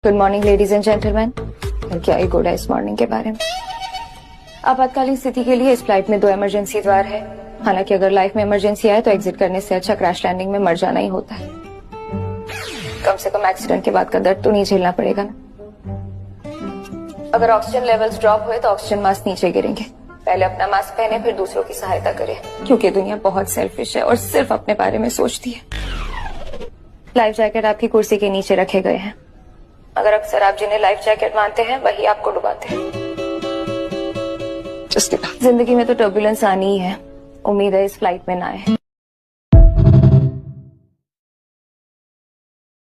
Good morning ladies and gentleman. क्या ही good है इस मॉर्निंग के बारे में। आपातकालीन स्थिति के लिए इस फ्लाइट में 2 इमरजेंसी द्वार है। हालांकि अगर लाइफ में इमरजेंसी आए तो एग्जिट करने से अच्छा क्रैश लैंडिंग में मर जाना ही होता है। कम से कम एक्सीडेंट के बाद का दर्द तो नहीं झेलना पड़ेगा ना। अगर ऑक्सीजन लेवल्स ड्रॉप हुए तो ऑक्सीजन मास्क नीचे गिरेंगे। पहले अपना मास्क पहने फिर दूसरों की सहायता करें, क्योंकि दुनिया बहुत सेल्फिश है और सिर्फ अपने बारे में सोचती है। लाइफ जैकेट आपकी कुर्सी के नीचे रखे गए हैं। अगर अक्सर आप जिन्हें लाइफ जैकेट मानते हैं वही आपको डुबाते हैं। जिंदगी में तो टर्बुलेंस आनी ही है। उम्मीद है इस फ्लाइट में ना आए।